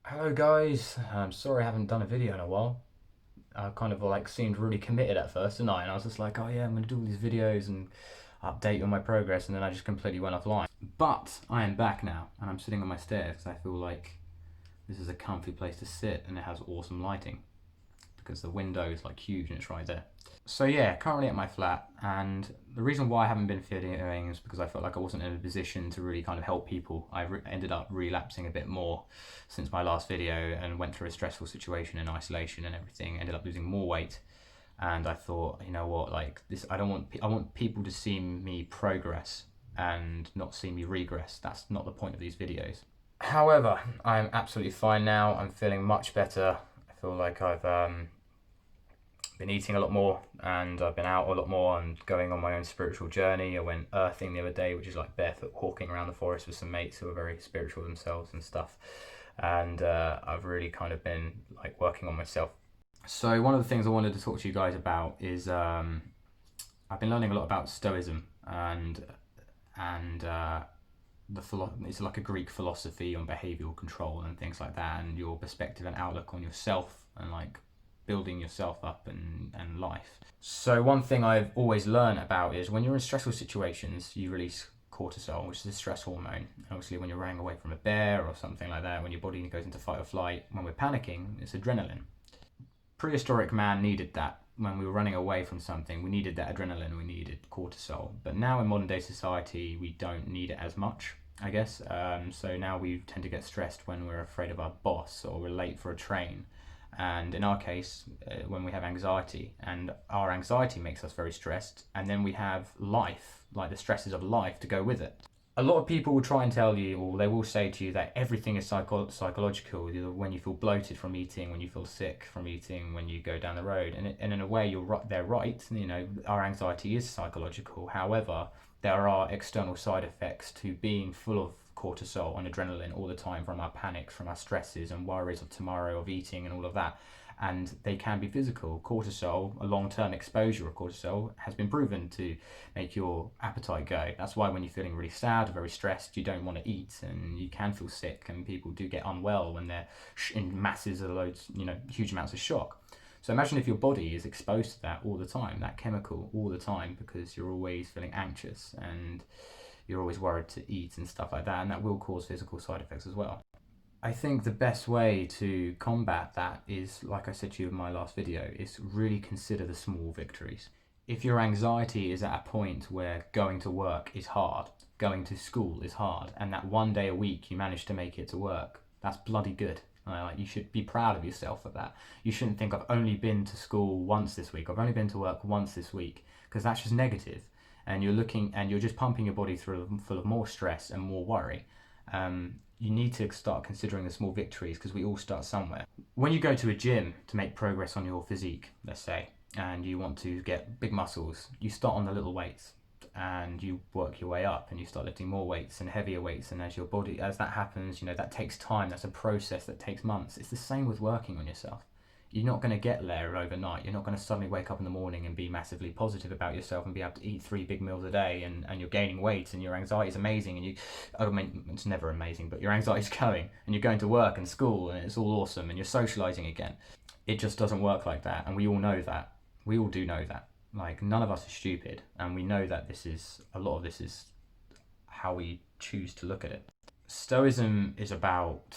Hello guys, I'm sorry I haven't done a video in a while. I kind of like seemed really committed at first, didn't I? And I was just like, oh yeah, I'm gonna do all these videos and update on my progress, and then I just completely went offline. But I am back now, and I'm sitting on my stairs because I feel like this is a comfy place to sit, and it has awesome lighting because the window is like huge and it's right there. So yeah, currently at my flat, and the reason why I haven't been videoing is because I felt like I wasn't in a position to really kind of help people. Ended up relapsing a bit more since my last video and went through a stressful situation in isolation and everything. Ended up losing more weight, and I thought, you know what, like this, I want people to see me progress and not see me regress. That's not the point of these videos. However, I'm absolutely fine now. I'm feeling much better. I feel like I've been eating a lot more, and I've been out a lot more and going on my own spiritual journey. I went earthing the other day, which is like barefoot walking around the forest with some mates who are very spiritual themselves and stuff. And I've really kind of been like working on myself. So one of the things I wanted to talk to you guys about is I've been learning a lot about Stoicism and it's like a Greek philosophy on behavioral control and things like that, and your perspective and outlook on yourself and like building yourself up and life. So one thing I've always learned about is when you're in stressful situations, you release cortisol, which is a stress hormone. And obviously, when you're running away from a bear or something like that, when your body goes into fight or flight, when we're panicking, it's adrenaline. Prehistoric man needed that. When we were running away from something, we needed that adrenaline, we needed cortisol. But now in modern day society, we don't need it as much, I guess. So now we tend to get stressed when we're afraid of our boss or we're late for a train. And in our case, when we have anxiety, and our anxiety makes us very stressed, and then we have life, like the stresses of life, to go with it. A lot of people will try and tell you, or they will say to you, that everything is psychological. When you feel bloated from eating, when you feel sick from eating, when you go down the road, and in a way, they're right. You know, our anxiety is psychological. However, there are external side effects to being full of cortisol and adrenaline all the time, from our panics, from our stresses and worries of tomorrow, of eating, and all of that. And they can be physical. Cortisol, a long-term exposure of cortisol, has been proven to make your appetite go. That's why when you're feeling really sad or very stressed, you don't want to eat, and you can feel sick, and people do get unwell when they're in masses of loads, huge amounts of shock. So imagine if your body is exposed to that all the time, that chemical all the time, because you're always feeling anxious and you're always worried to eat and stuff like that, and that will cause physical side effects as well. I think the best way to combat that is, like I said to you in my last video, is really consider the small victories. If your anxiety is at a point where going to work is hard, going to school is hard, and that one day a week you manage to make it to work, that's bloody good. Like, you should be proud of yourself for that. You shouldn't think, I've only been to school once this week, I've only been to work once this week, because that's just negative. And you're just pumping your body through full of more stress and more worry. You need to start considering the small victories, because we all start somewhere. When you go to a gym to make progress on your physique, let's say, and you want to get big muscles, you start on the little weights and you work your way up and you start lifting more weights and heavier weights. And as that happens, that takes time. That's a process that takes months. It's the same with working on yourself. You're not going to get there overnight. You're not going to suddenly wake up in the morning and be massively positive about yourself and be able to eat 3 big meals a day, and you're gaining weight and your anxiety is amazing, and I mean, it's never amazing, but your anxiety is going, and you're going to work and school and it's all awesome and you're socializing again. It just doesn't work like that, and we all know that. We all do know that. Like, none of us are stupid, and we know that a lot of this is how we choose to look at it. Stoicism is about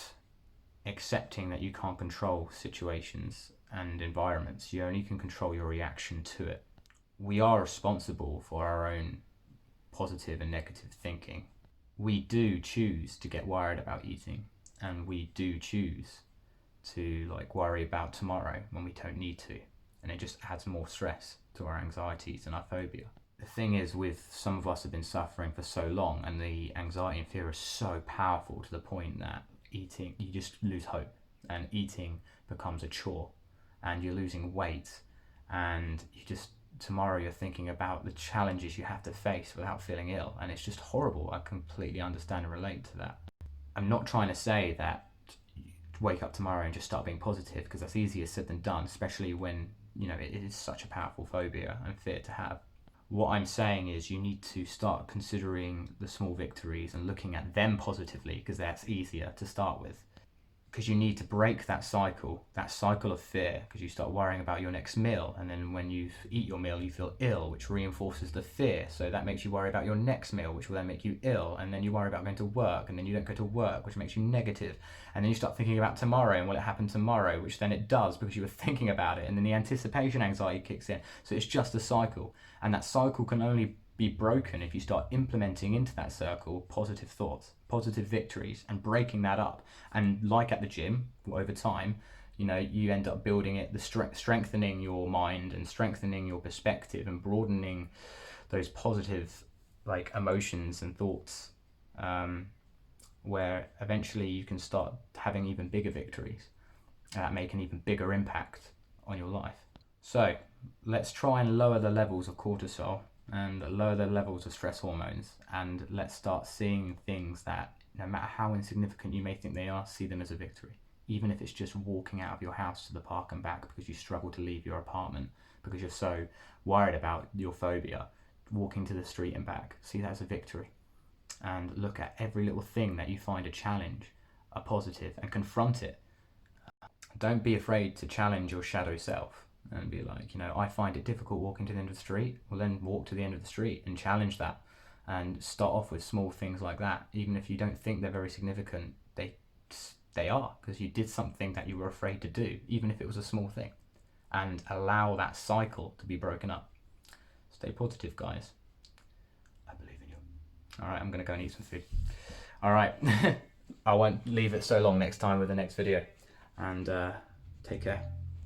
accepting that you can't control situations and environments. You only can control your reaction to it. We are responsible for our own positive and negative thinking. We do choose to get worried about eating, and we do choose to worry about tomorrow when we don't need to, and it just adds more stress to our anxieties and our phobia. The thing is, with some of us have been suffering for so long, and the anxiety and fear is so powerful to the point that eating, you just lose hope, and eating becomes a chore, and you're losing weight, and tomorrow you're thinking about the challenges you have to face without feeling ill, and it's just horrible. I completely understand and relate to that. I'm not trying to say that wake up tomorrow and just start being positive, because that's easier said than done, especially when it is such a powerful phobia and fear to have. What I'm saying is, you need to start considering the small victories and looking at them positively, because that's easier to start with. because you need to break that cycle of fear, because you start worrying about your next meal, and then when you eat your meal you feel ill, which reinforces the fear, so that makes you worry about your next meal, which will then make you ill, and then you worry about going to work, and then you don't go to work, which makes you negative, and then you start thinking about tomorrow and will it happen tomorrow, which then it does because you were thinking about it, and then the anticipation anxiety kicks in. So it's just a cycle, and that cycle can only be broken if you start implementing into that circle positive thoughts, positive victories, and breaking that up. And like at the gym, over time, you end up building it, strengthening your mind and strengthening your perspective and broadening those positive like emotions and thoughts, where eventually you can start having even bigger victories that make an even bigger impact on your life. So let's try and lower the levels of cortisol and lower the levels of stress hormones, and let's start seeing things that, no matter how insignificant you may think they are, see them as a victory. Even if it's just walking out of your house to the park and back because you struggle to leave your apartment because you're so worried about your phobia, walking to the street and back, see that as a victory. And look at every little thing that you find a challenge, a positive, and confront it. Don't be afraid to challenge your shadow self and be like, I find it difficult walking to the end of the street. Well, then walk to the end of the street and challenge that, and start off with small things like that. Even if you don't think they're very significant, they are, because you did something that you were afraid to do, even if it was a small thing, and allow that cycle to be broken up. Stay positive, guys. I believe in you. All right, I'm going to go and eat some food. All right. I won't leave it so long next time with the next video. And take care.